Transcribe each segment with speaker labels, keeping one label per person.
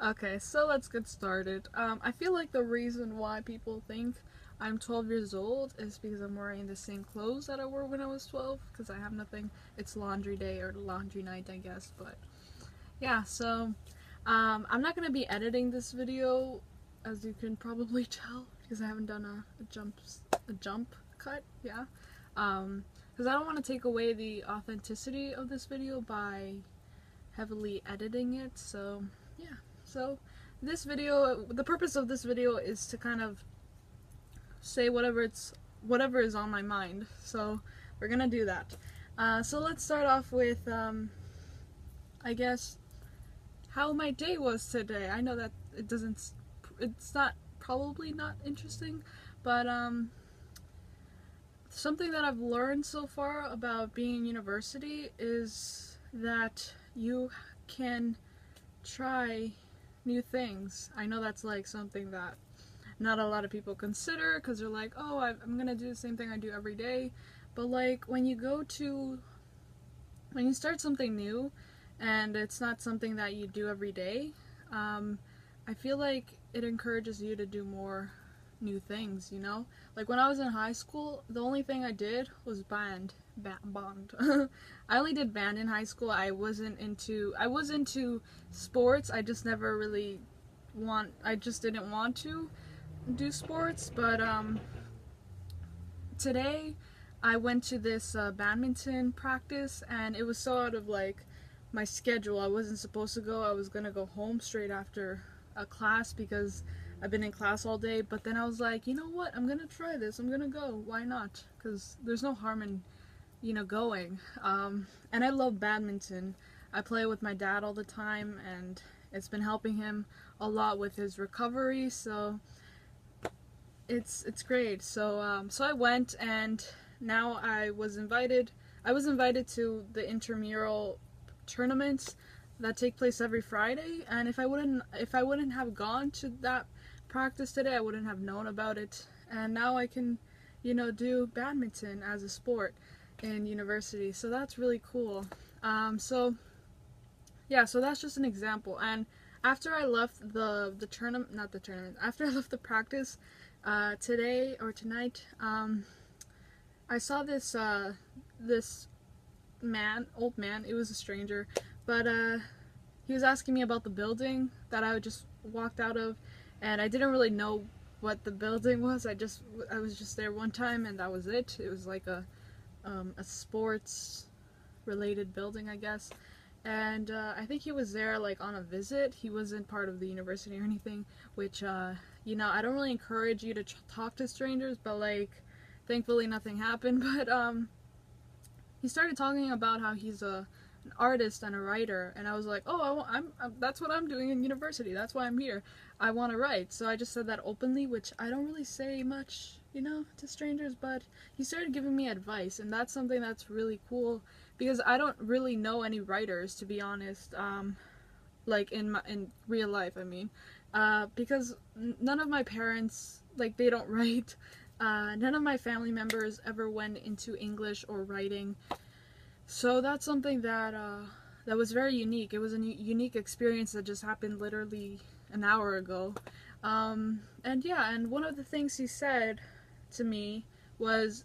Speaker 1: Okay, so let's get started. I feel like the reason why people think I'm 12 years old is because I'm wearing the same clothes that I wore when I was 12, because I have nothing. It's laundry day or laundry night, I guess, but yeah, so I'm not going to be editing this video, as you can probably tell, because I haven't done a jump cut, yeah. Because I don't want to take away the authenticity of this video by heavily editing it, so yeah. So this video, the purpose of this video is to kind of say whatever is on my mind. So we're gonna do that. So let's start off with I guess how my day was today. I know that it's not probably not interesting, but something that I've learned so far about being in university is that you can try new things. I know that's like something that not a lot of people consider because they're like, oh, I'm gonna do the same thing I do every day. But like when you start something new and it's not something that you do every day, I feel like it encourages you to do more new things, you know? Like when I was in high school, the only thing I did was band. I only did band in high school. I was into sports. I just never really I just didn't want to do sports, but today I went to this badminton practice and it was so out of like my schedule. I wasn't supposed to go. I was gonna go home straight after a class because I've been in class all day, but then I was like, you know what, I'm gonna try this. I'm gonna go. Why not? Because there's no harm in going. And I love badminton. I play with my dad all the time, and it's been helping him a lot with his recovery. So it's great. So I went, and now I was invited. I was invited to the intramural tournaments that take place every Friday. And if I wouldn't have gone to that practice today, I wouldn't have known about it. And now I can, do badminton as a sport in university, so that's really cool. So yeah, so that's just an example. And after I left the tournament, not the tournament, after I left the practice today or tonight, I saw this old man. It was a stranger, but he was asking me about the building that I just walked out of, and I didn't really know what the building was. I was just there one time, and that was it. It was like a sports related building, I guess. And I think he was there like on a visit. He wasn't part of the university or anything, which I don't really encourage you to talk to strangers, but like thankfully nothing happened. But he started talking about how he's an artist and a writer, and I was like, oh, that's what I'm doing in university. That's why I'm here. I want to write. So I just said that openly, which I don't really say much, to strangers, but he started giving me advice, and that's something that's really cool because I don't really know any writers, to be honest. Like in real life, I mean, because none of my parents, like, they don't write. None of my family members ever went into English or writing. So that's something that was very unique. It was a unique experience that just happened literally an hour ago. And yeah, and one of the things he said to me was,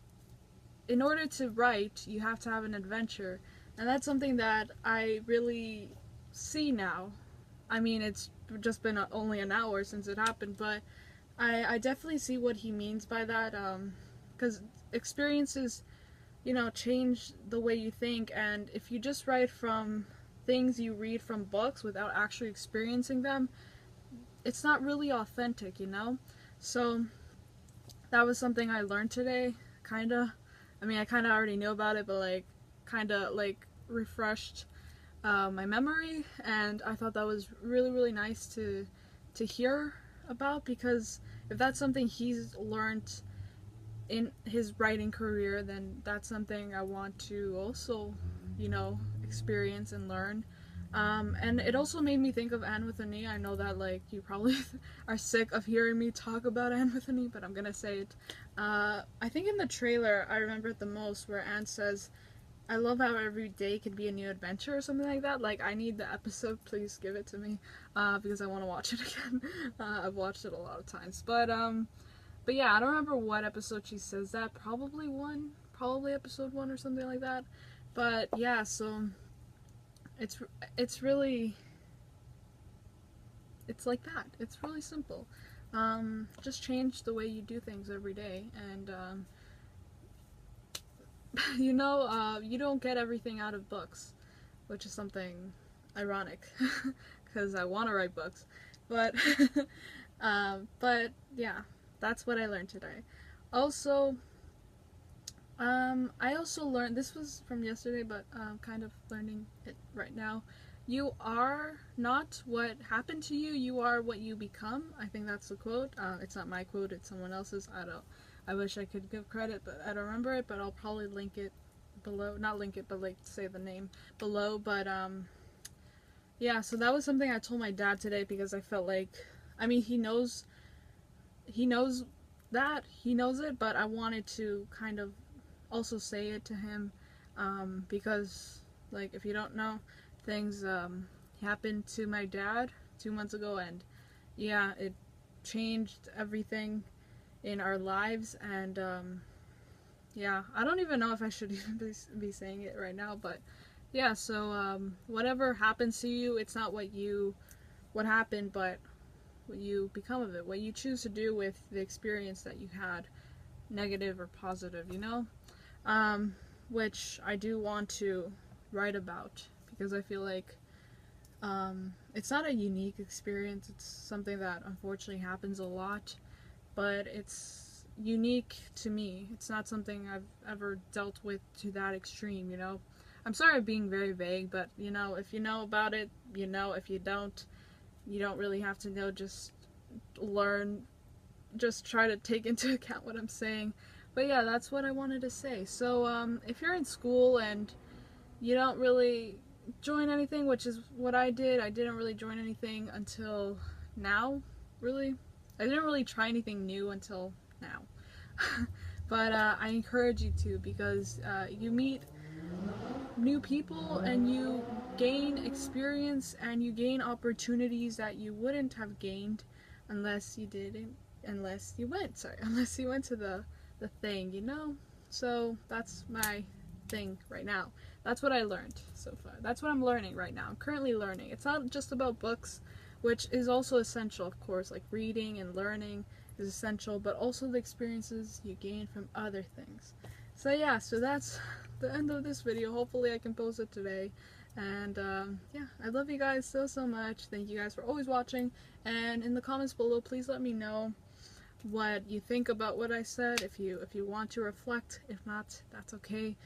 Speaker 1: in order to write, you have to have an adventure. And that's something that I really see now. I mean, it's just been only an hour since it happened, but I definitely see what he means by that, because experiences, change the way you think, and if you just write from things you read from books without actually experiencing them, it's not really authentic, So that was something I learned today, kinda. I mean, I kinda already knew about it, but like, kinda like refreshed my memory, and I thought that was really, really nice to hear about, because if that's something he's learned in his writing career, then that's something I want to also, experience and learn. And it also made me think of Anne with an E. I know that like you probably are sick of hearing me talk about Anne with an E, but I'm gonna say it. I think in the trailer I remember it the most, where Anne says, I love how every day could be a new adventure or something like that. Like, I need the episode, please give it to me, because I want to watch it again. I've watched it a lot of times, but yeah, I don't remember what episode she says that. Probably episode 1 or something like that. But yeah, so it's really, it's like that. It's really simple. Just change the way you do things every day, and you know, you don't get everything out of books, which is something ironic, because I want to write books, but but yeah, that's what I learned today. Also, I also learned, this was from yesterday, but I'm kind of learning it right now. You are not what happened to you, you are what you become. I think that's the quote. It's not my quote, it's someone else's. I wish I could give credit, but I don't remember it, but I'll probably link it below. Not link it, but like say the name below. But yeah, so that was something I told my dad today, because I felt like, I mean, he knows that, he knows it, but I wanted to kind of also say it to him, because, like, if you don't know, things happened to my dad 2 months ago, and yeah, it changed everything in our lives, and yeah, I don't even know if I should even be saying it right now, but yeah, so whatever happens to you, it's not what happened, but what you become of it, what you choose to do with the experience that you had, negative or positive, you know? Which I do want to write about, because I feel like it's not a unique experience, it's something that unfortunately happens a lot, but it's unique to me. It's not something I've ever dealt with to that extreme, you know? I'm sorry I'm being very vague, but, you know, if you know about it, you know. If you don't really have to know, just learn, just try to take into account what I'm saying. But yeah, that's what I wanted to say. So, if you're in school and you don't really join anything, which is what I did, I didn't really join anything until now, really. I didn't really try anything new until now. But I encourage you to, because you meet new people and you gain experience and you gain opportunities that you wouldn't have gained unless you went to the thing, you know? So that's my thing right now. That's what I learned so far. That's what I'm learning right now. I'm currently learning. It's not just about books, which is also essential, of course, like reading and learning is essential, but also the experiences you gain from other things. So yeah, so that's the end of this video. Hopefully I can post it today. And yeah, I love you guys so much. Thank you guys for always watching. And in the comments below, please let me know what you think about what I said, if you want to reflect. If not, that's okay.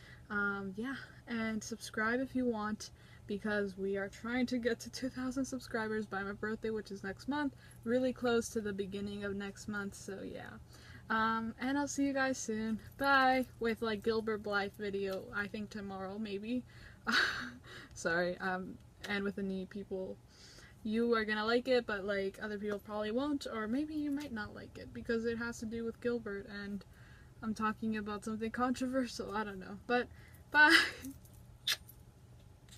Speaker 1: Yeah, and subscribe if you want, because we are trying to get to 2,000 subscribers by my birthday, which is next month, really close to the beginning of next month. So yeah, and I'll see you guys soon. Bye. With like Gilbert Blythe video, I think tomorrow maybe. Sorry, and with the new people. You are gonna like it, but like other people probably won't, or maybe you might not like it because it has to do with Gilbert and I'm talking about something controversial. I don't know, but bye.